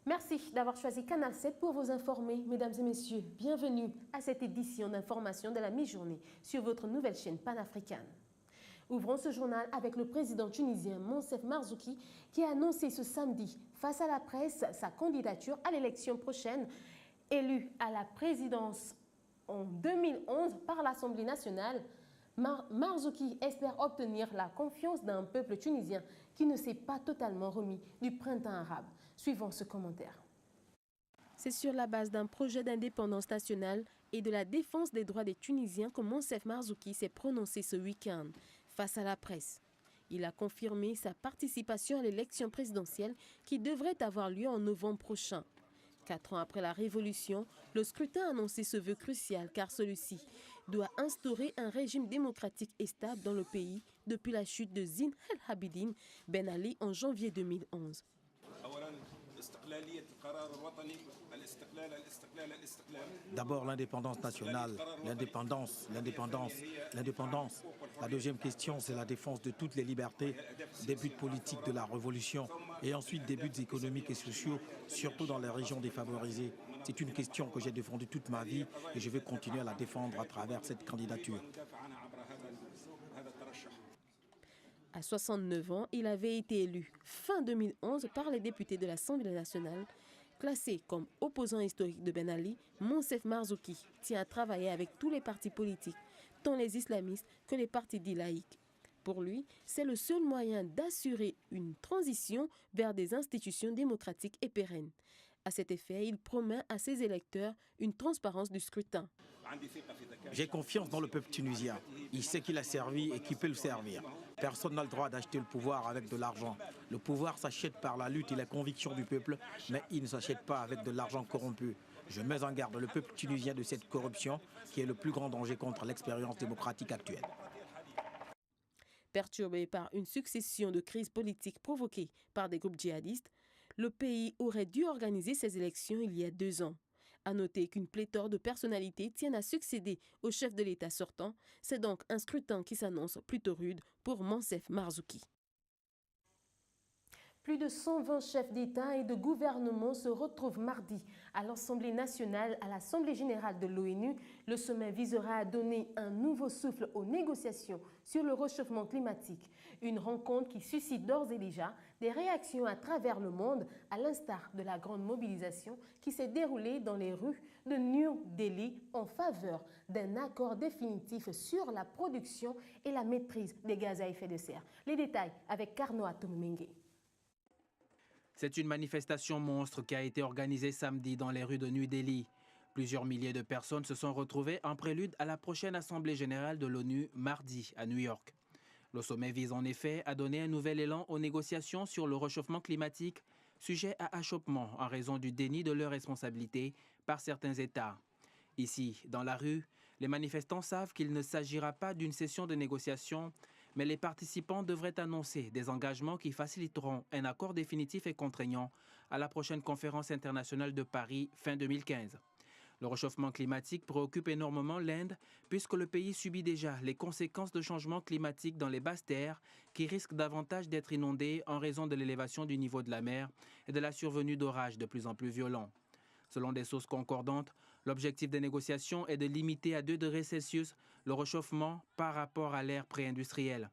Merci d'avoir choisi Canal 7 pour vous informer. Mesdames et messieurs, bienvenue à cette édition d'information de la mi-journée sur votre nouvelle chaîne panafricaine. Ouvrons ce journal avec le président tunisien Moncef Marzouki qui a annoncé ce samedi face à la presse sa candidature à l'élection prochaine. Élu à la présidence en 2011 par l'Assemblée nationale, Marzouki espère obtenir la confiance d'un peuple tunisien qui ne s'est pas totalement remis du printemps arabe. Suivons ce commentaire. C'est sur la base d'un projet d'indépendance nationale et de la défense des droits des Tunisiens que Moncef Marzouki s'est prononcé ce week-end face à la presse. Il a confirmé sa participation à l'élection présidentielle qui devrait avoir lieu en novembre prochain. 4 ans après la Révolution, le scrutin annoncé se veut crucial car celui-ci doit instaurer un régime démocratique et stable dans le pays depuis la chute de Zine El Abidine Ben Ali en janvier 2011. D'abord l'indépendance nationale, l'indépendance. La deuxième question, c'est la défense de toutes les libertés, des buts politiques de la révolution et ensuite des buts économiques et sociaux, surtout dans les régions défavorisées. C'est une question que j'ai défendue toute ma vie et je vais continuer à la défendre à travers cette candidature. À 69 ans, il avait été élu fin 2011 par les députés de l'Assemblée nationale. Classé comme opposant historique de Ben Ali, Moncef Marzouki tient à travailler avec tous les partis politiques, tant les islamistes que les partis dits laïcs. Pour lui, c'est le seul moyen d'assurer une transition vers des institutions démocratiques et pérennes. À cet effet, il promet à ses électeurs une transparence du scrutin. J'ai confiance dans le peuple tunisien. Il sait qu'il a servi et qu'il peut le servir. Personne n'a le droit d'acheter le pouvoir avec de l'argent. Le pouvoir s'achète par la lutte et la conviction du peuple, mais il ne s'achète pas avec de l'argent corrompu. Je mets en garde le peuple tunisien de cette corruption qui est le plus grand danger contre l'expérience démocratique actuelle. Perturbé par une succession de crises politiques provoquées par des groupes djihadistes, le pays aurait dû organiser ses élections il y a 2 ans. À noter qu'une pléthore de personnalités tiennent à succéder au chef de l'État sortant. C'est donc un scrutin qui s'annonce plutôt rude pour Moncef Marzouki. Plus de 120 chefs d'État et de gouvernement se retrouvent mardi à l'Assemblée nationale, à l'Assemblée générale de l'ONU. Le sommet visera à donner un nouveau souffle aux négociations sur le réchauffement climatique. Une rencontre qui suscite d'ores et déjà des réactions à travers le monde, à l'instar de la grande mobilisation qui s'est déroulée dans les rues de New Delhi en faveur d'un accord définitif sur la production et la maîtrise des gaz à effet de serre. Les détails avec Karnoa Toumenge. C'est une manifestation monstre qui a été organisée samedi dans les rues de New Delhi. Plusieurs milliers de personnes se sont retrouvées en prélude à la prochaine Assemblée générale de l'ONU mardi à New York. Le sommet vise en effet à donner un nouvel élan aux négociations sur le réchauffement climatique, sujet à achoppement en raison du déni de leurs responsabilités par certains États. Ici, dans la rue, les manifestants savent qu'il ne s'agira pas d'une session de négociation, mais les participants devraient annoncer des engagements qui faciliteront un accord définitif et contraignant à la prochaine conférence internationale de Paris fin 2015. Le réchauffement climatique préoccupe énormément l'Inde puisque le pays subit déjà les conséquences de changements climatiques dans les basses terres qui risquent davantage d'être inondées en raison de l'élévation du niveau de la mer et de la survenue d'orages de plus en plus violents. Selon des sources concordantes, l'objectif des négociations est de limiter à 2 degrés Celsius le réchauffement par rapport à l'ère pré-industrielle.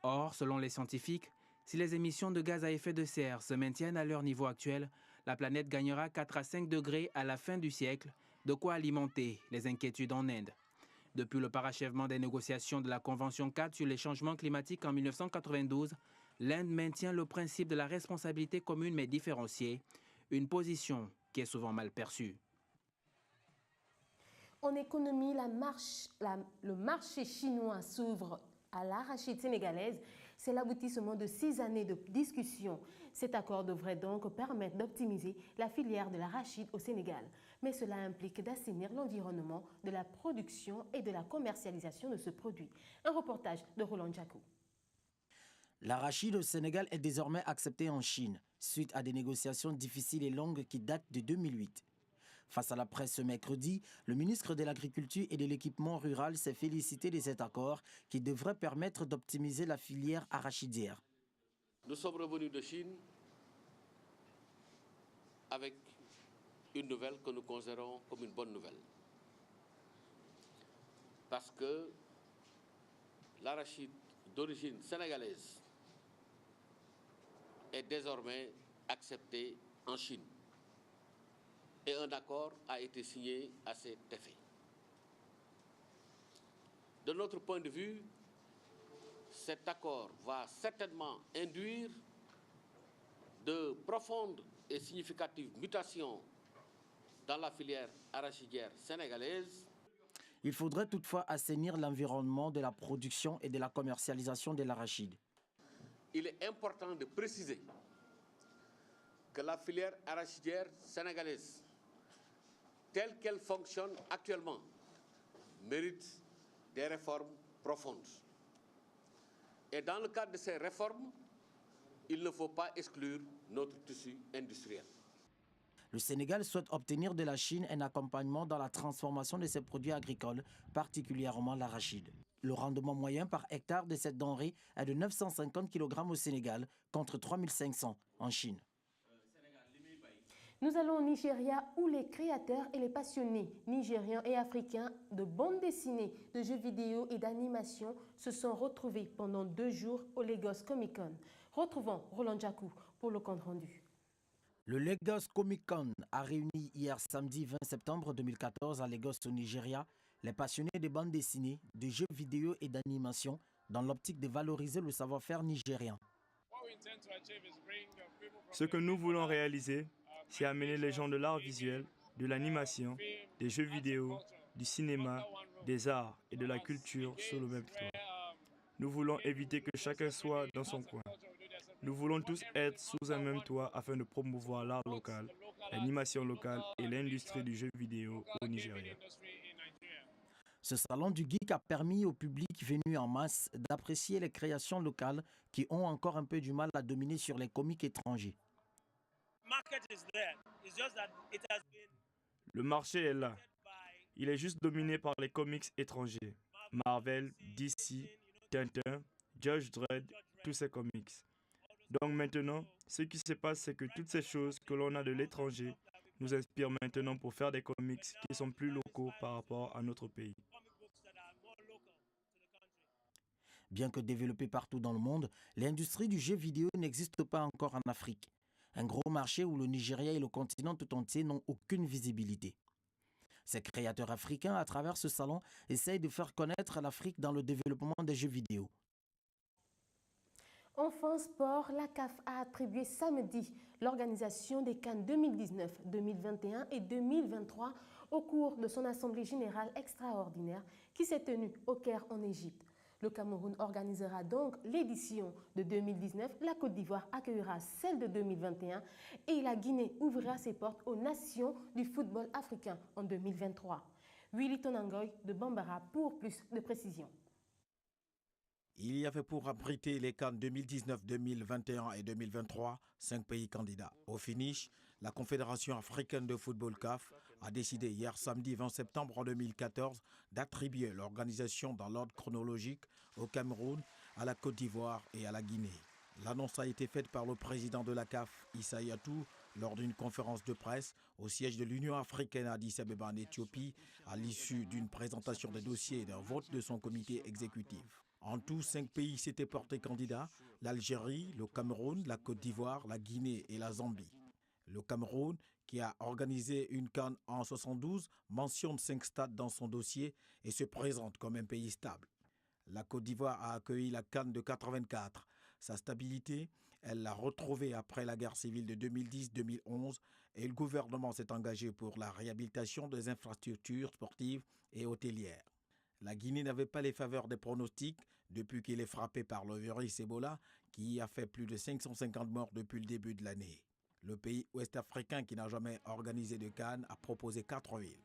Or, selon les scientifiques, si les émissions de gaz à effet de serre se maintiennent à leur niveau actuel, la planète gagnera 4 à 5 degrés à la fin du siècle, de quoi alimenter les inquiétudes en Inde. Depuis le parachèvement des négociations de la Convention 4 sur les changements climatiques en 1992, l'Inde maintient le principe de la responsabilité commune mais différenciée, une position qui est souvent mal perçue. En économie, le marché chinois s'ouvre à l'arachide sénégalaise. C'est l'aboutissement de 6 années de discussions. Cet accord devrait donc permettre d'optimiser la filière de l'arachide au Sénégal. Mais cela implique d'assainir l'environnement de la production et de la commercialisation de ce produit. Un reportage de Roland Djakou. L'arachide au Sénégal est désormais accepté en Chine, suite à des négociations difficiles et longues qui datent de 2008. Face à la presse ce mercredi, le ministre de l'Agriculture et de l'Équipement rural s'est félicité de cet accord qui devrait permettre d'optimiser la filière arachidière. Nous sommes revenus de Chine avec une nouvelle que nous considérons comme une bonne nouvelle. Parce que l'arachide d'origine sénégalaise est désormais accepté en Chine. Et un accord a été signé à cet effet. De notre point de vue, cet accord va certainement induire de profondes et significatives mutations dans la filière arachidière sénégalaise. Il faudrait toutefois assainir l'environnement de la production et de la commercialisation de l'arachide. Il est important de préciser que la filière arachidière sénégalaise, telle qu'elle fonctionne actuellement, mérite des réformes profondes. Et dans le cadre de ces réformes, il ne faut pas exclure notre tissu industriel. Le Sénégal souhaite obtenir de la Chine un accompagnement dans la transformation de ses produits agricoles, particulièrement l'arachide. Le rendement moyen par hectare de cette denrée est de 950 kg au Sénégal contre 3500 en Chine. Nous allons au Nigeria où les créateurs et les passionnés nigérians et africains de bandes dessinées, de jeux vidéo et d'animation se sont retrouvés pendant 2 jours au Lagos Comic Con. Retrouvons Roland Djakou pour le compte rendu. Le Lagos Comic Con a réuni hier samedi 20 septembre 2014 à Lagos au Nigeria les passionnés de bandes dessinées, de jeux vidéo et d'animation dans l'optique de valoriser le savoir-faire nigérien. Ce que nous voulons réaliser, c'est amener les gens de l'art visuel, de l'animation, des jeux vidéo, du cinéma, des arts et de la culture sur le même toit. Nous voulons éviter que chacun soit dans son coin. Nous voulons tous être sous un même toit afin de promouvoir l'art local, l'animation locale et l'industrie du jeu vidéo au Nigeria. Ce salon du geek a permis au public venu en masse d'apprécier les créations locales qui ont encore un peu du mal à dominer sur les comics étrangers. Le marché est là. Il est juste dominé par les comics étrangers. Marvel, DC, Tintin, Judge Dredd, tous ces comics. Donc maintenant, ce qui se passe, c'est que toutes ces choses que l'on a de l'étranger nous inspirent maintenant pour faire des comics qui sont plus locaux par rapport à notre pays. Bien que développée partout dans le monde, l'industrie du jeu vidéo n'existe pas encore en Afrique. Un gros marché où le Nigeria et le continent tout entier n'ont aucune visibilité. Ces créateurs africains, à travers ce salon, essayent de faire connaître l'Afrique dans le développement des jeux vidéo. Enfin, sport, la CAF a attribué samedi l'organisation des CAN 2019, 2021 et 2023 au cours de son assemblée générale extraordinaire qui s'est tenue au Caire en Égypte. Le Cameroun organisera donc l'édition de 2019, la Côte d'Ivoire accueillera celle de 2021 et la Guinée ouvrira ses portes aux nations du football africain en 2023. Willy Tonangoy de Bambara pour plus de précisions. Il y avait pour abriter les CAN 2019, 2021 et 2023 5 pays candidats. Au finish, la Confédération africaine de football CAF a décidé hier samedi 20 septembre 2014 d'attribuer l'organisation dans l'ordre chronologique au Cameroun, à la Côte d'Ivoire et à la Guinée. L'annonce a été faite par le président de la CAF, Issa Yatou, lors d'une conférence de presse au siège de l'Union africaine à Addis Abeba en Éthiopie, à l'issue d'une présentation des dossiers et d'un vote de son comité exécutif. En tout, 5 pays s'étaient portés candidats, l'Algérie, le Cameroun, la Côte d'Ivoire, la Guinée et la Zambie. Le Cameroun, qui a organisé une CAN en 72, mentionne 5 stades dans son dossier et se présente comme un pays stable. La Côte d'Ivoire a accueilli la CAN de 84. Sa stabilité, elle l'a retrouvée après la guerre civile de 2010-2011 et le gouvernement s'est engagé pour la réhabilitation des infrastructures sportives et hôtelières. La Guinée n'avait pas les faveurs des pronostics depuis qu'il est frappé par le virus Ebola qui a fait plus de 550 morts depuis le début de l'année. Le pays ouest-africain qui n'a jamais organisé de CAN a proposé 4 villes.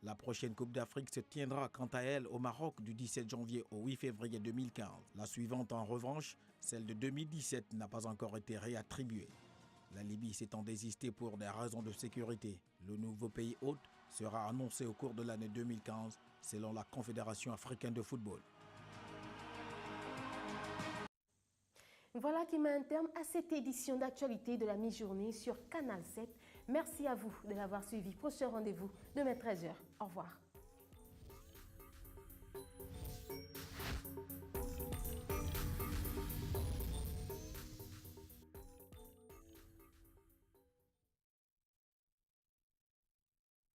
La prochaine Coupe d'Afrique se tiendra quant à elle au Maroc du 17 janvier au 8 février 2015. La suivante en revanche, celle de 2017, n'a pas encore été réattribuée. La Libye s'étant désistée pour des raisons de sécurité. Le nouveau pays hôte sera annoncé au cours de l'année 2015 selon la Confédération africaine de football. Voilà qui met un terme à cette édition d'actualité de la mi-journée sur Canal 7. Merci à vous de l'avoir suivi. Prochain rendez-vous demain 13h. Au revoir.